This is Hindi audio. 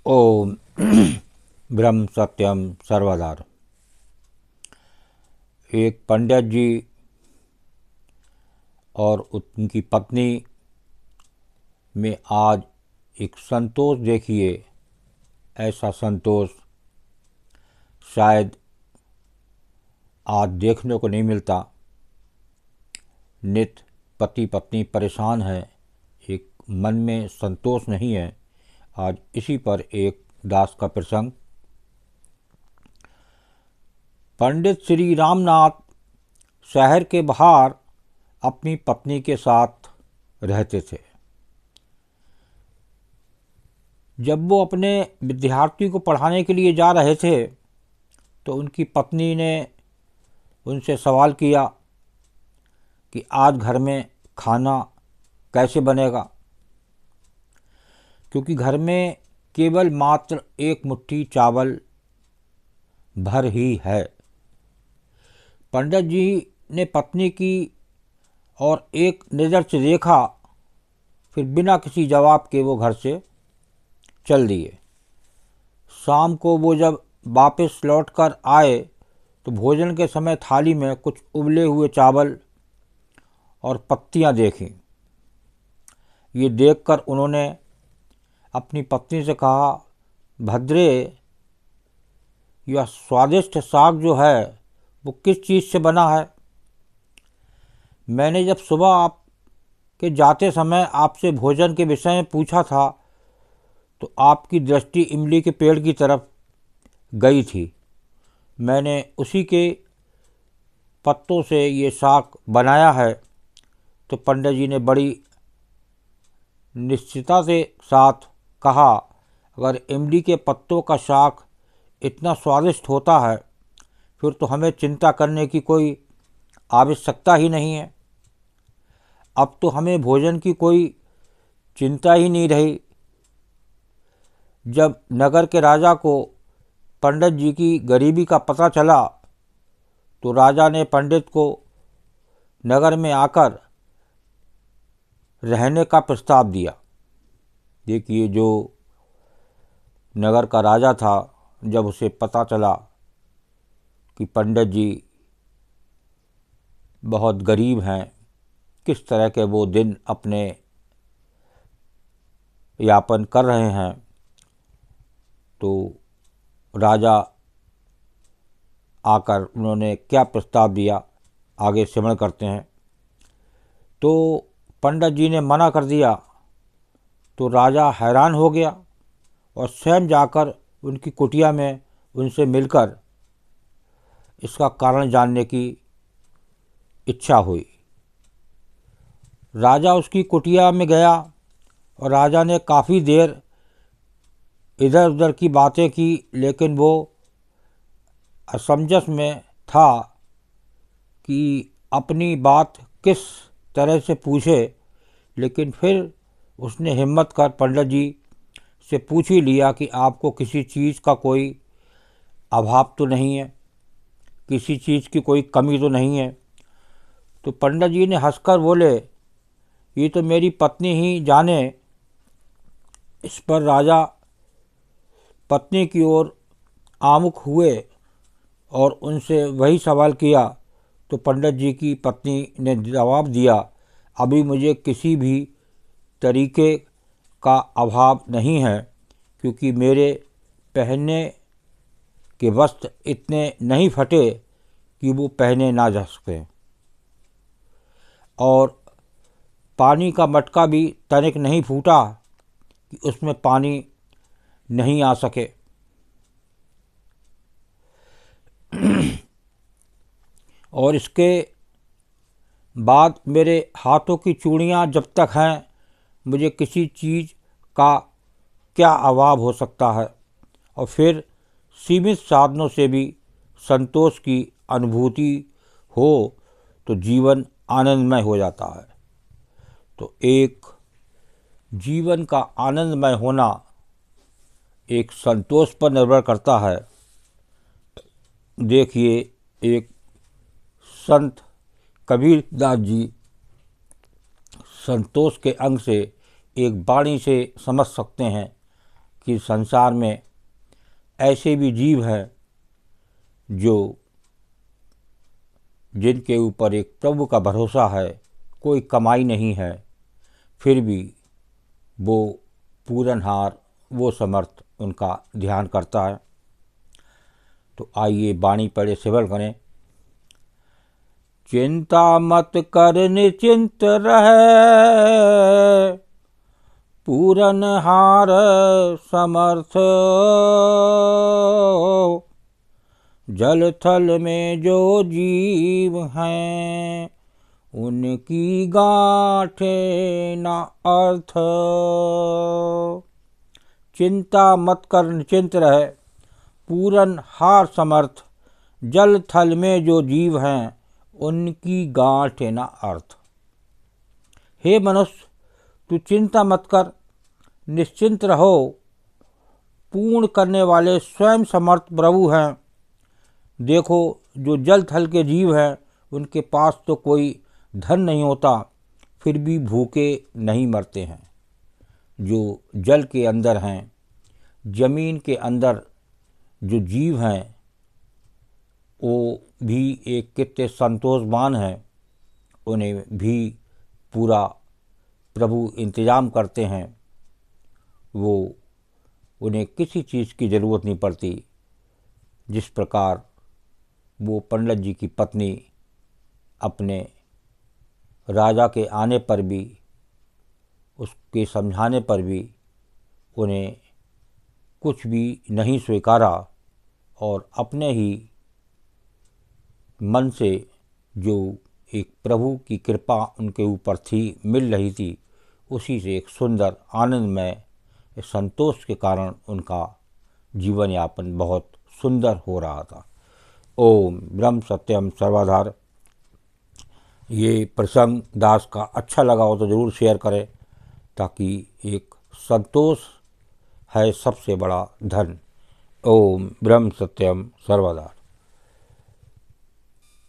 ओम ब्रह्म सत्यम सर्वदा। एक पंडित जी और उनकी पत्नी में आज एक संतोष देखिए। ऐसा संतोष शायद आज देखने को नहीं मिलता। नित पति पत्नी परेशान है, एक मन में संतोष नहीं है। आज इसी पर एक दास का प्रसंग। पंडित श्री रामनाथ शहर के बाहर अपनी पत्नी के साथ रहते थे। जब वो अपने विद्यार्थी को पढ़ाने के लिए जा रहे थे तो उनकी पत्नी ने उनसे सवाल किया कि आज घर में खाना कैसे बनेगा, क्योंकि घर में केवल मात्र एक मुट्ठी चावल भर ही है। पंडित जी ने पत्नी की और एक नज़र से देखा, फिर बिना किसी जवाब के वो घर से चल दिए। शाम को वो जब वापस लौटकर आए तो भोजन के समय थाली में कुछ उबले हुए चावल और पत्तियां देखीं। ये देखकर उन्होंने अपनी पत्नी से कहा, भद्रे, यह स्वादिष्ट साग जो है वो किस चीज़ से बना है? मैंने जब सुबह आपके जाते समय आपसे भोजन के विषय में पूछा था तो आपकी दृष्टि इमली के पेड़ की तरफ गई थी। मैंने उसी के पत्तों से ये साग बनाया है। तो पंडित जी ने बड़ी निश्चितता के साथ कहा, अगर इमली के पत्तों का साग इतना स्वादिष्ट होता है फिर तो हमें चिंता करने की कोई आवश्यकता ही नहीं है। अब तो हमें भोजन की कोई चिंता ही नहीं रही। जब नगर के राजा को पंडित जी की गरीबी का पता चला तो राजा ने पंडित को नगर में आकर रहने का प्रस्ताव दिया। देखिए, जो नगर का राजा था, जब उसे पता चला कि पंडित जी बहुत गरीब हैं, किस तरह के वो दिन अपने यापन कर रहे हैं, तो राजा आकर उन्होंने क्या प्रस्ताव दिया, आगे श्रवण करते हैं। तो पंडित जी ने मना कर दिया तो राजा हैरान हो गया और स्वयं जाकर उनकी कुटिया में उनसे मिलकर इसका कारण जानने की इच्छा हुई। राजा उसकी कुटिया में गया और राजा ने काफ़ी देर इधर उधर की बातें की, लेकिन वो असमंजस में था कि अपनी बात किस तरह से पूछे। लेकिन फिर उसने हिम्मत कर पंडित जी से पूछ ही लिया कि आपको किसी चीज़ का कोई अभाव तो नहीं है, किसी चीज़ की कोई कमी तो नहीं है। तो पंडित जी ने हंसकर बोले, ये तो मेरी पत्नी ही जाने। इस पर राजा पत्नी की ओर आमुख हुए और उनसे वही सवाल किया। तो पंडित जी की पत्नी ने जवाब दिया, अभी मुझे किसी भी तरीके का अभाव नहीं है, क्योंकि मेरे पहनने के वस्त्र इतने नहीं फटे कि वो पहने ना जा सकें, और पानी का मटका भी तनिक नहीं फूटा कि उसमें पानी नहीं आ सके। और इसके बाद मेरे हाथों की चूड़ियाँ जब तक हैं, मुझे किसी चीज़ का क्या अभाव हो सकता है। और फिर सीमित साधनों से भी संतोष की अनुभूति हो तो जीवन आनंदमय हो जाता है। तो एक जीवन का आनंदमय होना एक संतोष पर निर्भर करता है। देखिए, एक संत कबीरदास जी संतोष के अंग से एक वाणी से समझ सकते हैं कि संसार में ऐसे भी जीव हैं जो जिनके ऊपर एक प्रभु का भरोसा है, कोई कमाई नहीं है, फिर भी वो पूरनहार, वो समर्थ उनका ध्यान करता है। तो आइए वाणी पढ़े सेवन करें। चिंता मत कर निश्चिंत रहे, पूरनहार समर्थ। जल थल में जो जीव हैं, उनकी गांठे न अर्थ। चिंता मत कर निश्चिंत रहे, पूरनहार समर्थ। जल थल में जो जीव हैं, उनकी गांठ न अर्थ। हे मनुष्य, तू चिंता मत कर, निश्चिंत रहो। पूर्ण करने वाले स्वयं समर्थ प्रभु हैं। देखो, जो जल थल के जीव हैं, उनके पास तो कोई धन नहीं होता, फिर भी भूखे नहीं मरते हैं। जो जल के अंदर हैं, जमीन के अंदर जो जीव हैं, वो भी एक कितने संतोषवान हैं। उन्हें भी पूरा प्रभु इंतज़ाम करते हैं। वो उन्हें किसी चीज़ की ज़रूरत नहीं पड़ती। जिस प्रकार वो पंडित जी की पत्नी अपने राजा के आने पर भी, उसके समझाने पर भी उन्हें कुछ भी नहीं स्वीकारा और अपने ही मन से जो एक प्रभु की कृपा उनके ऊपर थी, मिल रही थी, उसी से एक सुंदर आनंदमय संतोष के कारण उनका जीवन यापन बहुत सुंदर हो रहा था। ओम ब्रह्म सत्यम सर्वाधार। ये प्रसंग दास का अच्छा लगा हो तो ज़रूर शेयर करें, ताकि एक संतोष है सबसे बड़ा धन। ओम ब्रह्म सत्यम सर्वदा।